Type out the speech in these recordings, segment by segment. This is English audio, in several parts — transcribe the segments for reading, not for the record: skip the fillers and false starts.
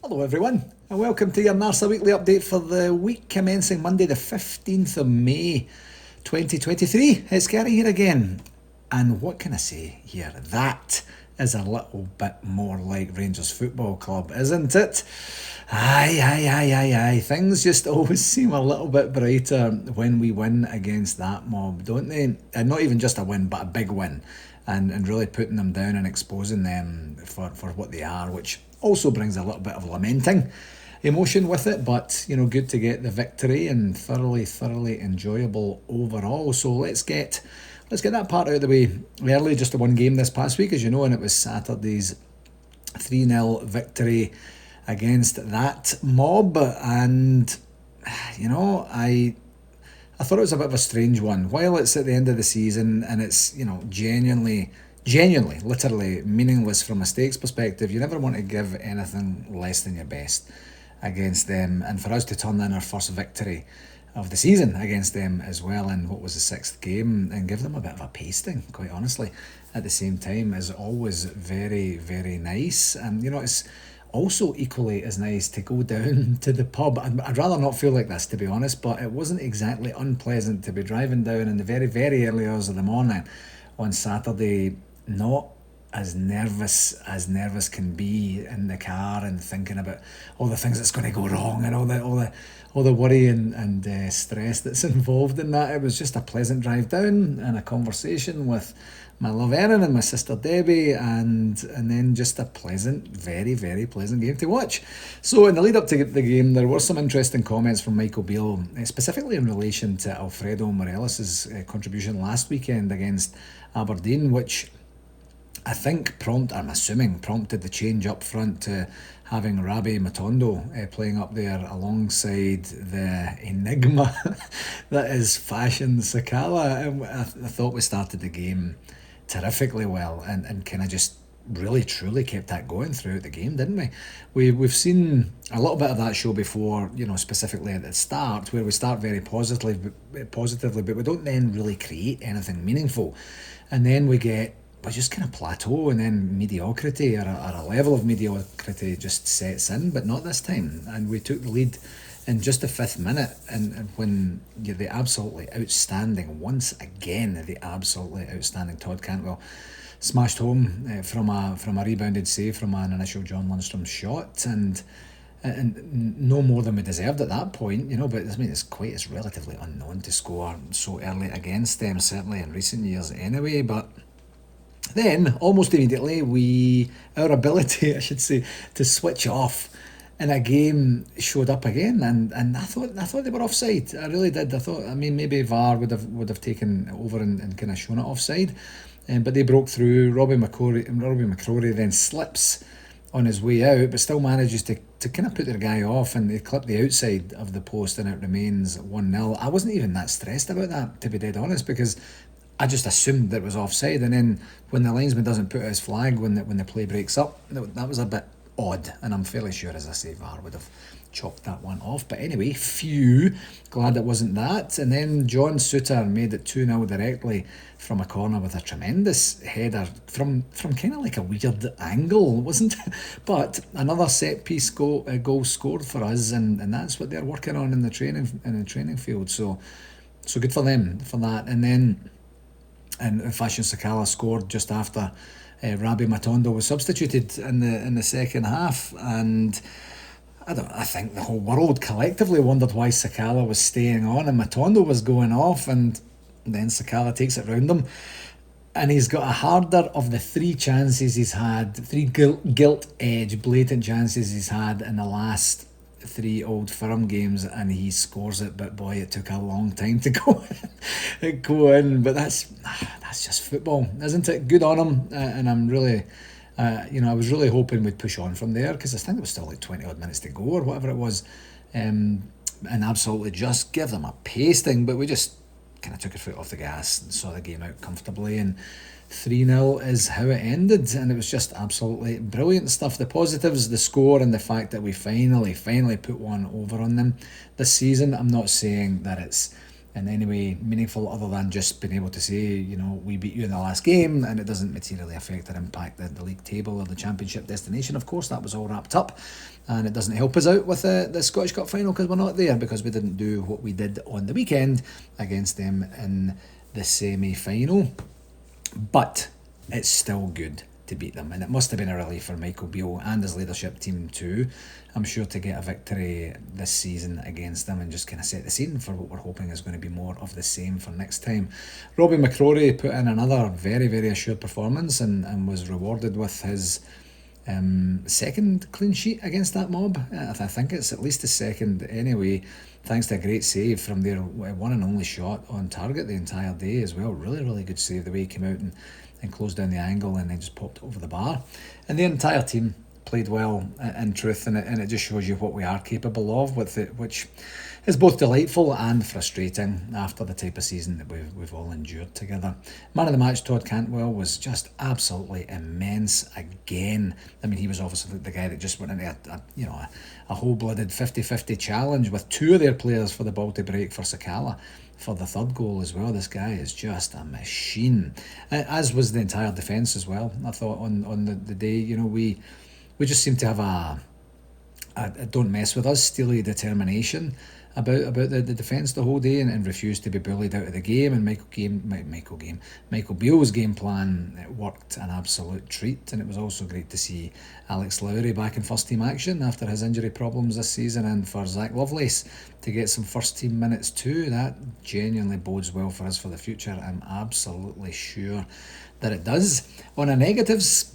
Hello everyone, and welcome to your NARSA weekly update for the week commencing Monday the 15th of May 2023. It's Gary here again, and what can I say here? That is a little bit more like Rangers Football Club, isn't it? Aye. Things just always seem a little bit brighter when we win against that mob, don't they? And not even just a win, but a big win. And really putting them down and exposing them for what they are, which also brings a little bit of lamenting emotion with it, but good to get the victory and thoroughly enjoyable overall. So let's get that part out of the way early. Just the one game this past week, as you know, and it was Saturday's 3-0 victory against that mob. And I thought it was a bit of a strange one. While it's at the end of the season and it's, genuinely, literally meaningless from a stakes perspective, you never want to give anything less than your best against them. And for us to turn in our first victory of the season against them as well in what was the sixth game and give them a bit of a pasting, quite honestly, at the same time is always very nice. And, it's also equally as nice to go down to the pub. I'd rather not feel like this, to be honest, but it wasn't exactly unpleasant to be driving down in the very early hours of the morning on Saturday, not as nervous can be in the car and thinking about all the things that's going to go wrong and all the worry and stress that's involved in that. It was just a pleasant drive down and a conversation with my love Erin and my sister Debbie, and then just a pleasant, very pleasant game to watch. So in the lead up to the game, there were some interesting comments from Michael Beale, specifically in relation to Alfredo Morelos' contribution last weekend against Aberdeen, which I think I'm assuming prompted the change up front to having Rabi Matondo playing up there alongside the enigma that is Fashion Sakala. And I thought we started the game terrifically well and kind of just really truly kept that going throughout the game, didn't we? We've seen a little bit of that show before, specifically at the start, where we start very positively, but we don't then really create anything meaningful, and then we just kind of plateau, and then mediocrity or a level of mediocrity just sets in, but not this time. And we took the lead in just the fifth minute, and when the absolutely outstanding Todd Cantwell smashed home from a rebounded save from an initial John Lundstrom shot, and no more than we deserved at that point, but it's relatively unknown to score so early against them, certainly in recent years anyway. But then, almost immediately, our ability, I should say, to switch off in a game showed up again, and I thought they were offside. I really did. I thought, maybe VAR would have taken over and kind of shown it offside, but they broke through. Robbie McCrory then slips on his way out, but still manages to kind of put their guy off, and they clip the outside of the post, and it remains 1-0. I wasn't even that stressed about that, to be dead honest, because I just assumed that it was offside, and then when the linesman doesn't put his flag when the play breaks up, that was a bit odd, and I'm fairly sure, as I say, VAR would have chopped that one off. But anyway, glad it wasn't that. And then John Souttar made it 2-0 directly from a corner with a tremendous header from kind of like a weird angle, wasn't it? But another set piece goal scored for us, and that's what they're working on in the training field. So good for them for that. And then Fashion Sakala scored just after Rabi Matondo was substituted in the second half, and I think the whole world collectively wondered why Sakala was staying on and Matondo was going off, and then Sakala takes it round him, and he's got a harder of the three gilt edge blatant chances he's had in the last 3 Old Firm games, and he scores it. But boy, it took a long time to go in. But that's just football, isn't it? Good on him, and I'm really, I was really hoping we'd push on from there, because I think it was still like 20 odd minutes to go or whatever it was, and absolutely just give them a pasting. But we just kind of took our foot off the gas and saw the game out comfortably, and 3-0 is how it ended, and it was just absolutely brilliant stuff. The positives, the score, and the fact that we finally put one over on them this season. I'm not saying that it's in any way meaningful other than just being able to say, we beat you in the last game, and it doesn't materially affect or impact the league table or the championship destination. Of course, that was all wrapped up, and it doesn't help us out with the Scottish Cup final because we're not there, because we didn't do what we did on the weekend against them in the semi-final. But it's still good to beat them, and it must have been a relief for Michael Beale and his leadership team too, I'm sure, to get a victory this season against them and just kind of set the scene for what we're hoping is going to be more of the same for next time. Robbie McCrory put in another very, very assured performance and was rewarded with his second clean sheet against that mob. I think it's at least the second anyway, thanks to a great save from their one and only shot on target the entire day as well. Really, really good save, the way he came out and closed down the angle and then just popped it over the bar. And the entire team played well in truth, and it just shows you what we are capable of with it, which is both delightful and frustrating after the type of season that we've all endured together. Man of the match, Todd Cantwell, was just absolutely immense again. I mean, he was obviously the guy that just went into a whole-blooded 50-50 challenge with two of their players for the ball to break for Sakala for the third goal as well. This guy is just a machine, as was the entire defence as well. I thought on the day, we just seem to have a don't mess with us steely determination about the defence the whole day, and refuse to be bullied out of the game. And Michael Beale's game plan worked an absolute treat, and it was also great to see Alex Lowry back in first team action after his injury problems this season, and for Zach Lovelace to get some first team minutes too. That genuinely bodes well for us for the future. I'm absolutely sure that it does. On a negatives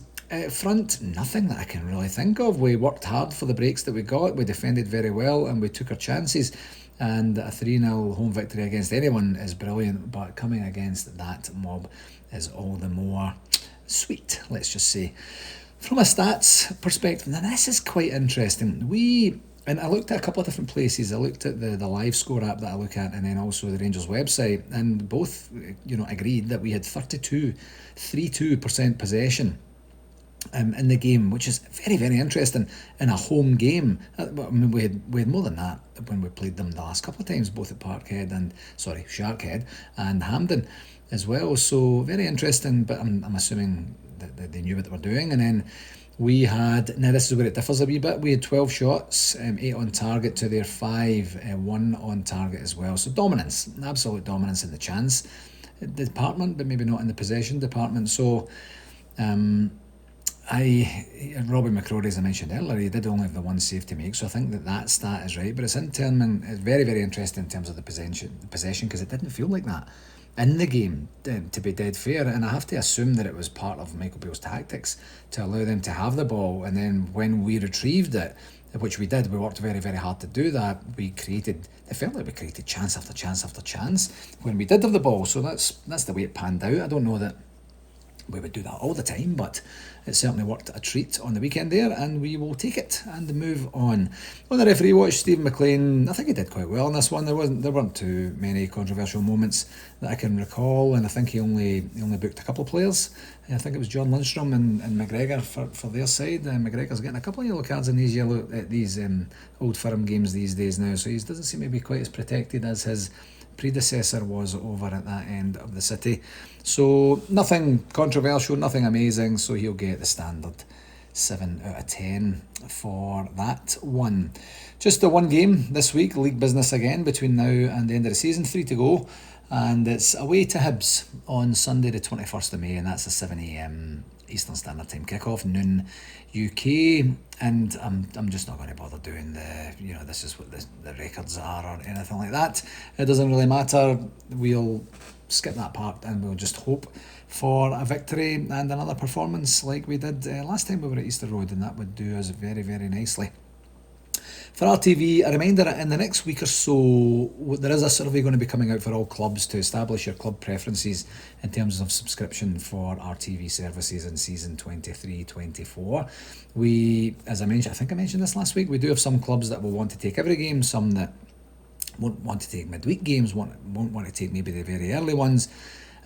front, nothing that I can really think of. We worked hard for the breaks that we got, we defended very well, and we took our chances, and a 3-0 home victory against anyone is brilliant, but coming against that mob is all the more sweet, let's just say. From a stats perspective, now this is quite interesting. And I looked at a couple of different places. I looked at the live score app that I look at, and then also the Rangers website, and both agreed that we had 32% possession in the game, which is very, very interesting in a home game. I mean, we had more than that when we played them the last couple of times, both at Sharkhead and Hampden as well. So very interesting, but I'm assuming that they knew what they were doing. And then we had, now this is where it differs a wee bit, we had 12 shots, 8 on target to their 5, 1 on target as well. So dominance, absolute dominance in the chance department, but maybe not in the possession department. So Robbie McCrory, as I mentioned earlier, he did only have the one save to make, so I think that stat is right. But it's very, very interesting in terms of the possession, because it didn't feel like that in the game, to be dead fair. And I have to assume that it was part of Michael Beale's tactics to allow them to have the ball, and then when we retrieved it, which we did, we worked very, very hard to do that. It felt like we created chance after chance after chance when we did have the ball. So that's the way it panned out. I don't know that we would do that all the time, but it certainly worked a treat on the weekend there, and we will take it and move on. On the referee watch, Stephen McLean, I think he did quite well in this one. There weren't too many controversial moments that I can recall, and I think he only booked a couple of players. I think it was John Lundstrom and McGregor for their side. McGregor's getting a couple of yellow cards in these Old Firm games these days now, so he doesn't seem to be quite as protected as his predecessor was over at that end of the city. So nothing controversial, nothing amazing, so he'll get the standard 7 out of 10 for that one. Just the one game this week, league business again between now and the end of the season, 3 to go, and it's away to Hibs on Sunday the 21st of May, and that's a 7 a.m. Eastern Standard Time kickoff, noon UK, and I'm just not going to bother doing this is what the records are or anything like that. It doesn't really matter. We'll skip that part and we'll just hope for a victory and another performance like we did last time we were at Easter Road, and that would do us very, very nicely. For RTV, a reminder, in the next week or so, there is a survey going to be coming out for all clubs to establish your club preferences in terms of subscription for RTV services in season 23-24. We, as I mentioned, I think I mentioned this last week, we do have some clubs that will want to take every game, some that won't want to take midweek games, won't want to take maybe the very early ones,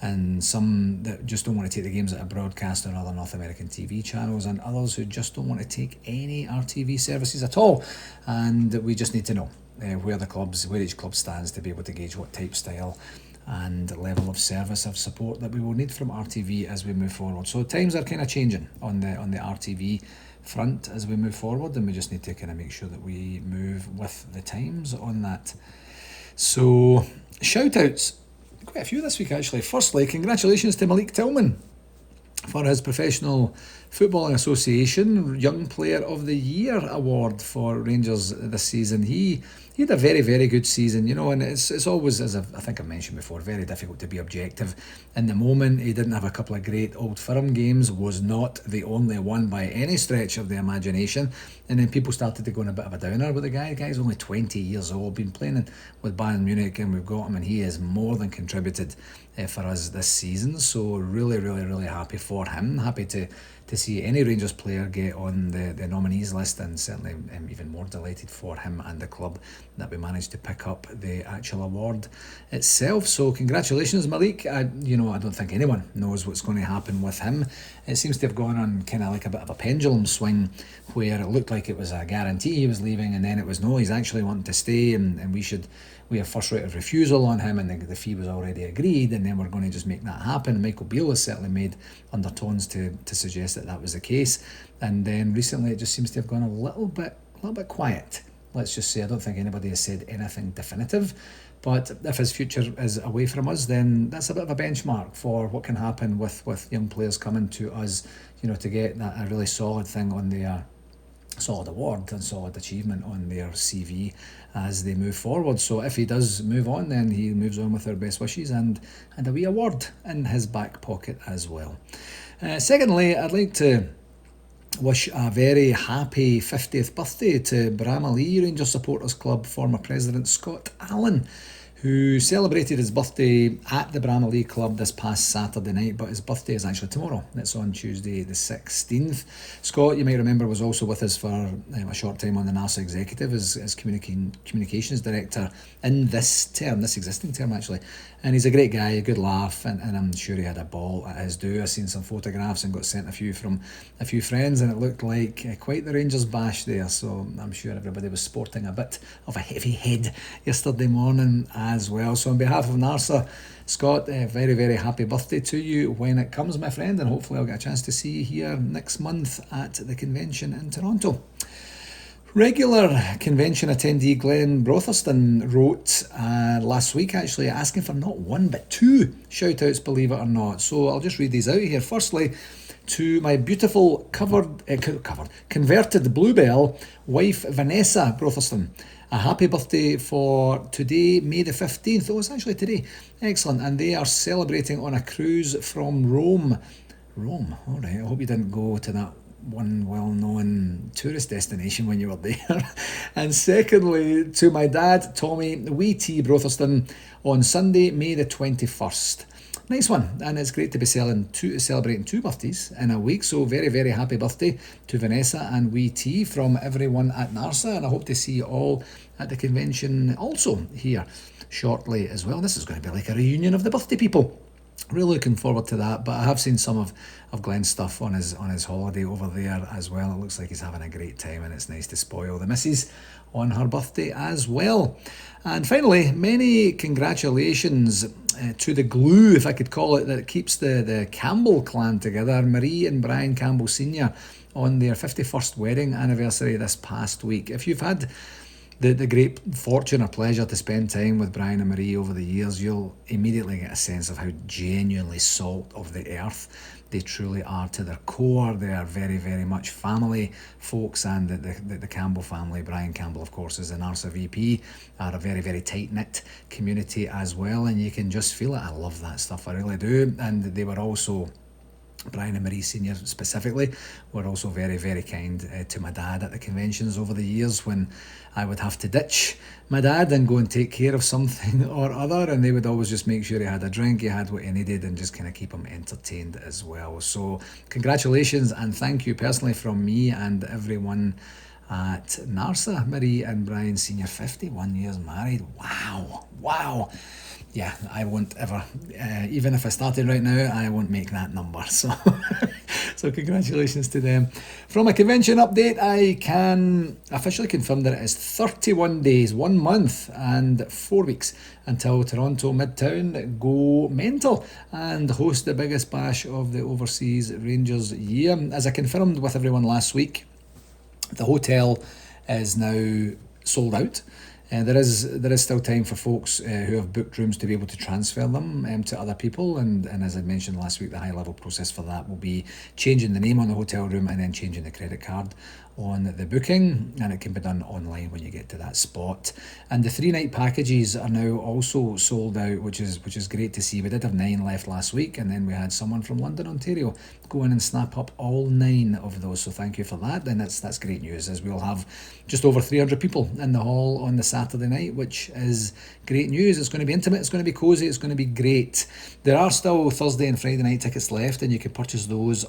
and some that just don't want to take the games that are broadcast on other North American TV channels, and others who just don't want to take any RTV services at all. And we just need to know where each club stands, to be able to gauge what type, style and level of service of support that we will need from RTV as we move forward. So times are kind of changing on the RTV front as we move forward, and we just need to kind of make sure that we move with the times on that. So shout outs, quite a few this week actually. Firstly, congratulations to Malik Tillman for his Professional Footballing Association Young Player of the Year award for Rangers this season. He had a very, very good season, and it's always, as I think I mentioned before, very difficult to be objective. In the moment, he didn't have a couple of great Old Firm games, was not the only one by any stretch of the imagination, and then people started to go on a bit of a downer with the guy. The guy's only 20 years old, been playing with Bayern Munich, and we've got him, and he has more than contributed for us this season. So really, really, really happy for him. Happy to see any Rangers player get on the nominees list, and certainly even more delighted for him and the club that we managed to pick up the actual award itself. So congratulations, Malik. I don't think anyone knows what's going to happen with him. It seems to have gone on kind of like a bit of a pendulum swing, where it looked like it was a guarantee he was leaving, and then it was no, he's actually wanting to stay, and we have first right of refusal on him, and the fee was already agreed, and then we're going to just make that happen. Michael Beale has certainly made undertones to suggest that was the case, and then recently it just seems to have gone a little bit quiet. Let's just say, I don't think anybody has said anything definitive, but if his future is away from us, then that's a bit of a benchmark for what can happen with young players coming to us, to get that a really solid thing on their solid award and solid achievement on their CV as they move forward. So if he does move on, then he moves on with our best wishes and a wee award in his back pocket as well. Secondly, I'd like to wish a very happy 50th birthday to Bramalea Rangers Supporters Club former president Scott Allen, who celebrated his birthday at the Bramalea Club this past Saturday night, but his birthday is actually tomorrow. It's on Tuesday the 16th. Scott, you might remember, was also with us for a short time on the NARSA executive as communications director in this existing term actually. And he's a great guy, a good laugh, and I'm sure he had a ball at his due. I've seen some photographs and got sent a few from a few friends, and it looked like quite the Rangers bash there. So I'm sure everybody was sporting a bit of a heavy head yesterday morning as well. So on behalf of NARSA, Scott, a very, very happy birthday to you when it comes, my friend, and hopefully I'll get a chance to see you here next month at the convention in Toronto. Regular convention attendee Glenn Brotherston wrote last week actually asking for not one but two shout outs, believe it or not. So I'll just read these out here. Firstly, to my beautiful converted bluebell wife Vanessa Brotherston. A happy birthday for today, May the 15th. Oh, it's actually today. Excellent. And they are celebrating on a cruise from Rome. Rome, all right. I hope you didn't go to that one well-known tourist destination when you were there. And secondly, to my dad, Tommy Wee T. Brotherston, on Sunday, May the 21st. Nice one, and it's great to be celebrating two birthdays in a week, so very, very happy birthday to Vanessa and Wee T from everyone at NARSA, and I hope to see you all at the convention also here shortly as well. This is going to be like a reunion of the birthday people. Really looking forward to that, but I have seen some of Glenn's stuff on his holiday over there as well. It looks like he's having a great time, and it's nice to spoil the missus on her birthday as well. And finally, many congratulations to the glue, if I could call it, that keeps the Campbell clan together, Marie and Brian Campbell Sr., on their 51st wedding anniversary this past week. If you've had the great fortune or pleasure to spend time with Brian and Marie over the years, you'll immediately get a sense of how genuinely salt of the earth they truly are to their core. They are very, very much family folks, and the Campbell family, Brian Campbell, of course, is the NARSA VP, are a very, very tight-knit community as well, and you can just feel it. I love that stuff, I really do. And they were also, Brian and Marie Sr. specifically, were also very, very kind to my dad at the conventions over the years when I would have to ditch my dad and go and take care of something or other, and they would always just make sure he had a drink, he had what he needed, and just kind of keep him entertained as well. So congratulations and thank you personally from me and everyone at NARSA. Marie and Brian Sr., 51 years married. Wow. yeah, I won't ever, even if I started right now, I won't make that number. So, so congratulations to them. From a convention update, I can officially confirm that it is 31 days, 1 month, and 4 weeks until Toronto Midtown go mental and host the biggest bash of the overseas Rangers year. As I confirmed with everyone last week, the hotel is now sold out. There is still time for folks who have booked rooms to be able to transfer them to other people, and as I mentioned last week, the high level process for that will be changing the name on the hotel room and then changing the credit card on the booking, and it can be done online when you get to that spot. And the 3 night packages are now also sold out, which is great to see. We did have 9 left last week, and then we had someone from London, Ontario, go in and snap up all 9 of those. So thank you for that. And that's great news, as we'll have just over 300 people in the hall on the Saturday night, which is great news. It's going to be intimate, it's going to be cozy, it's going to be great. There are still Thursday and Friday night tickets left, and you can purchase those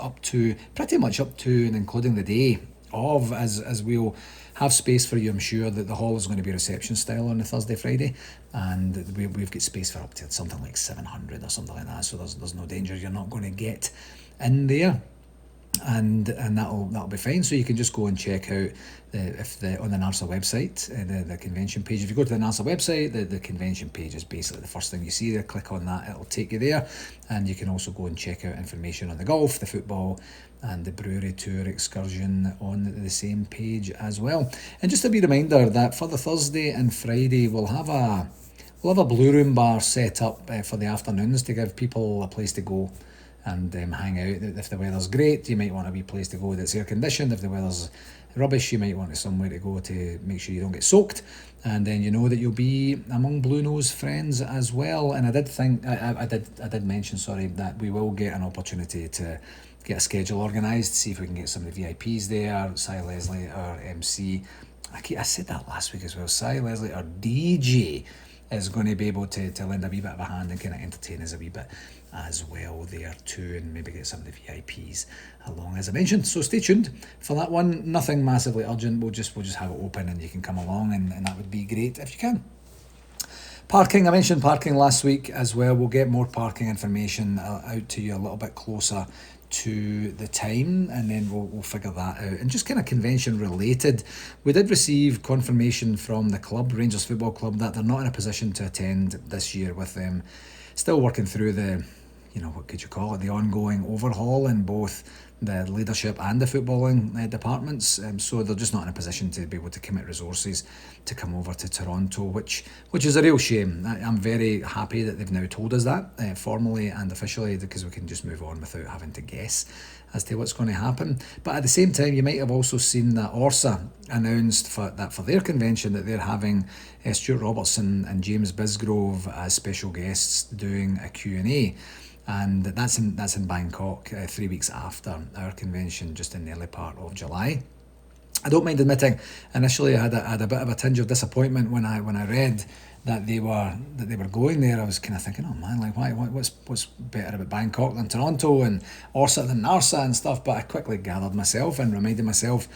pretty much up to and including the day of, as we'll have space for you. I'm sure that the hall is going to be reception style on the Thursday, Friday, and we've got space for up to something like 700 or something like that. So there's no danger you're not going to get in there, and that'll be fine. So you can just go and check out on the NARSA website, the convention page. If you go to the NARSA website, the convention page is basically the first thing you see there. Click on that, it'll take you there, and you can also go and check out information on the golf, the football, and the brewery tour excursion on the same page as well. And just a wee reminder that for the Thursday and Friday, we'll have a blue room bar set up for the afternoons to give people a place to go and hang out. If the weather's great, you might want a wee place to go that's air conditioned. If the weather's rubbish, you might want somewhere to go to make sure you don't get soaked, and then you know that you'll be among Blue Nose friends as well. And I did mention, sorry, that we will get an opportunity to get a schedule organised, see if we can get some of the VIPs there. Cy Leslie, our MC, I said that last week as well, Cy Leslie, our DJ, is going to be able to lend a wee bit of a hand and kind of entertain us a wee bit as well there too, and maybe get some of the VIPs along, as I mentioned. So stay tuned for that one. Nothing massively urgent. We'll just have it open and you can come along, and that would be great if you can. Parking, I mentioned parking last week as well. We'll get more parking information out to you a little bit closer to the time, and then we'll figure that out. And just kind of convention related, we did receive confirmation from the club, Rangers Football Club, that they're not in a position to attend this year, with them still working through the, what could you call it, the ongoing overhaul in both the leadership and the footballing departments. So they're just not in a position to be able to commit resources to come over to Toronto, which is a real shame. I'm very happy that they've now told us that formally and officially, because we can just move on without having to guess as to what's going to happen. But at the same time, you might have also seen that NARSA announced for their convention that they're having Stuart Robertson and James Bisgrove as special guests doing a Q&A. And that's in Bangkok, 3 weeks after our convention, just in the early part of July. I don't mind admitting, initially I had a bit of a tinge of disappointment when I read that they were going there. I was kind of thinking, oh man, like what's better about Bangkok than Toronto, and NARSA than NARSA and stuff. But I quickly gathered myself and reminded myself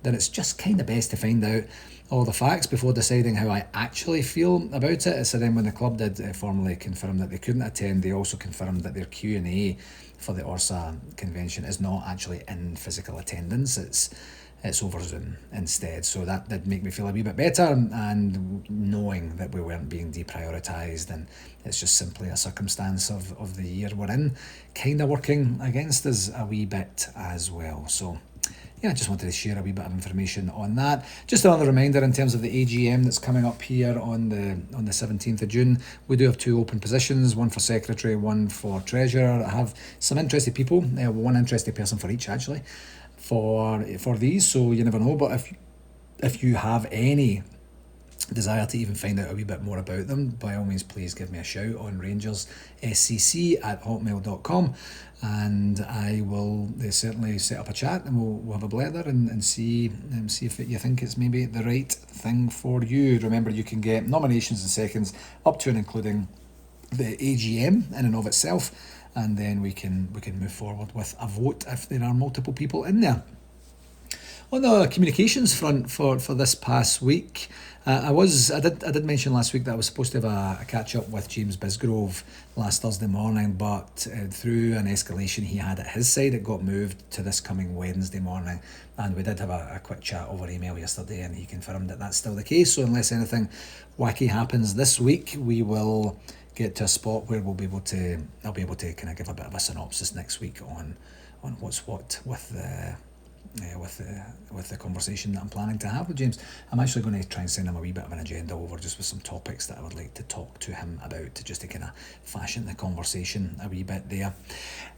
that it's just kind of best to find out all the facts before deciding how I actually feel about it. So then when the club did formally confirm that they couldn't attend, they also confirmed that their Q&A for the NARSA convention is not actually in physical attendance. It's over Zoom instead. So that did make me feel a wee bit better, and knowing that we weren't being deprioritised, and it's just simply a circumstance of the year we're in kind of working against us a wee bit as well. So yeah, I just wanted to share a wee bit of information on that. Just another reminder in terms of the AGM that's coming up here on the 17th of June. We do have 2 open positions, one for secretary, one for treasurer. I have some interested people, one interested person for each actually, for these, so you never know. But if you have any desire to even find out a wee bit more about them, by all means please give me a shout on rangersSCC@hotmail.com, and I will certainly set up a chat, and we'll have a blather and see if you think it's maybe the right thing for you. Remember, you can get nominations and seconds up to and including the AGM in and of itself, and then we can move forward with a vote if there are multiple people in there. On the communications front for this past week, I did mention last week that I was supposed to have a catch up with James Bisgrove last Thursday morning, but through an escalation he had at his side, it got moved to this coming Wednesday morning, and we did have a quick chat over email yesterday, and he confirmed that that's still the case. So unless anything wacky happens this week, we will get to a spot where I'll be able to kind of give a bit of a synopsis next week on what's what with the conversation that I'm planning to have with James. I'm actually going to try and send him a wee bit of an agenda over, just with some topics that I would like to talk to him about, just to kind of fashion the conversation a wee bit there.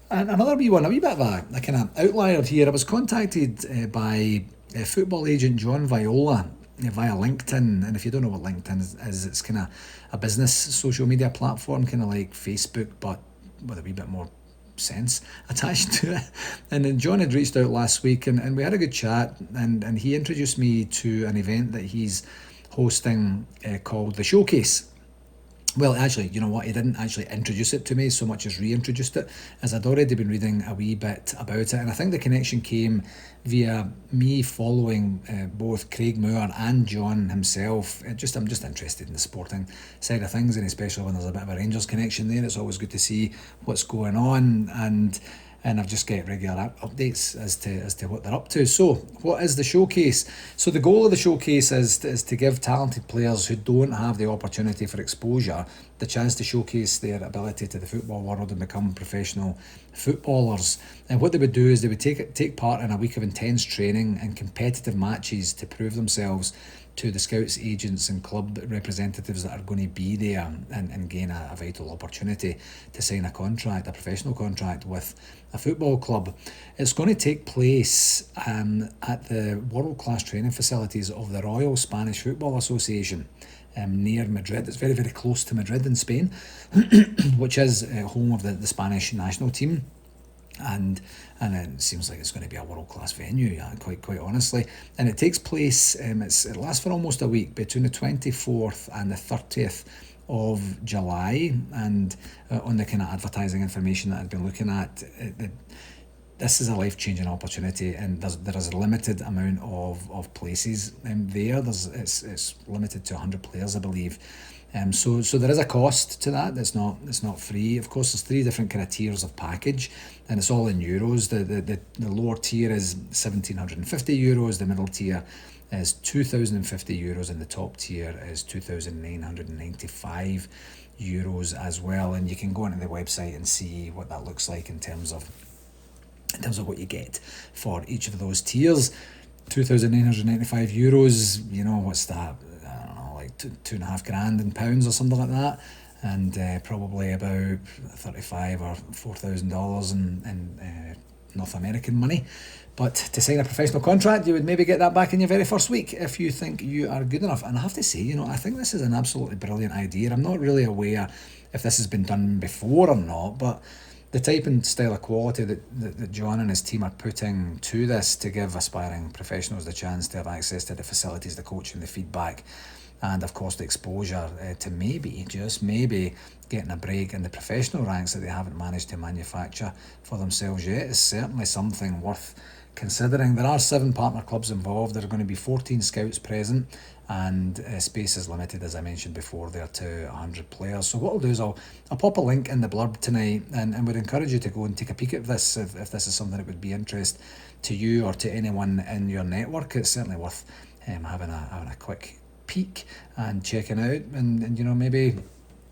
And another wee one, a wee bit of a kind of outlier here. I was contacted by football agent John Viola via LinkedIn, and if you don't know what LinkedIn is, it's kind of a business social media platform, kind of like Facebook, but with a wee bit more sense attached to it. And then John had reached out last week, and we had a good chat, and he introduced me to an event that he's hosting called The Showcase. Well, actually, you know what? He didn't actually introduce it to me so much as reintroduced it, as I'd already been reading a wee bit about it. And I think the connection came via me following both Craig Moore and John himself. I'm just interested in the sporting side of things, and especially when there's a bit of a Rangers connection there. It's always good to see what's going on, and I've just get regular updates as to what they're up to. So, what is the showcase? So, the goal of the showcase is to give talented players who don't have the opportunity for exposure the chance to showcase their ability to the football world and become professional footballers. And what they would do is they would take part in a week of intense training and competitive matches to prove themselves to the scouts, agents and club representatives that are going to be there, and gain a vital opportunity to sign a professional contract with a football club. It's going to take place at the world-class training facilities of the Royal Spanish Football Association near Madrid. It's very, very close to Madrid in Spain, which is home of the Spanish national team. And it seems like it's going to be a world class venue, yeah, quite honestly. And it takes place. It lasts for almost a week, between the 24th and the 30th of July. And on the kind of advertising information that I've been looking at, this is a life changing opportunity, and there is a limited amount of places there. It's limited to 100 players, I believe. So there is a cost to that. It's not free. Of course, there's three different kind of tiers of package, and it's all in euros. The lower tier is €1,750. The middle tier is €2,050, and the top tier is €2,995 as well. And you can go onto the website and see what that looks like in terms of what you get for each of those tiers. €2,995. You know, what's that? Like £2,500 in pounds or something like that, and probably about $35,000 or $4,000 in North American money. But to sign a professional contract, you would maybe get that back in your very first week if you think you are good enough. And I have to say, I think this is an absolutely brilliant idea. I'm not really aware if this has been done before or not, but the type and style of quality that John and his team are putting to this to give aspiring professionals the chance to have access to the facilities, the coaching, the feedback, and of course the exposure to just maybe getting a break in the professional ranks that they haven't managed to manufacture for themselves yet is certainly something worth considering. There are 7 partner clubs involved. There are going to be 14 scouts present, and space is limited, as I mentioned before, there to 100 players. So what I'll do is I'll pop a link in the blurb tonight, and would encourage you to go and take a peek at this if this is something that would be interest to you or to anyone in your network. It's certainly worth having a quick peek and checking out, and maybe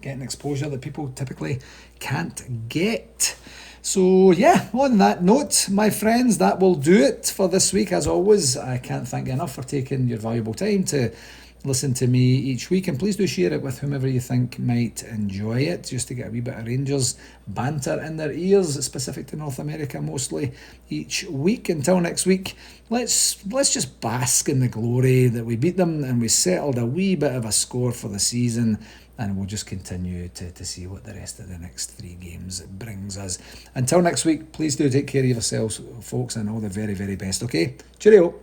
getting exposure that people typically can't get. So yeah, on that note, my friends, that will do it for this week. As always, I can't thank you enough for taking your valuable time to listen to me each week, and please do share it with whomever you think might enjoy it, just to get a wee bit of Rangers banter in their ears, specific to North America mostly, each week. Until next week, let's just bask in the glory that we beat them and we settled a wee bit of a score for the season, and we'll just continue to see what the rest of the next 3 games brings us. Until next week, please do take care of yourselves, folks, and all the very, very best, okay? Cheerio!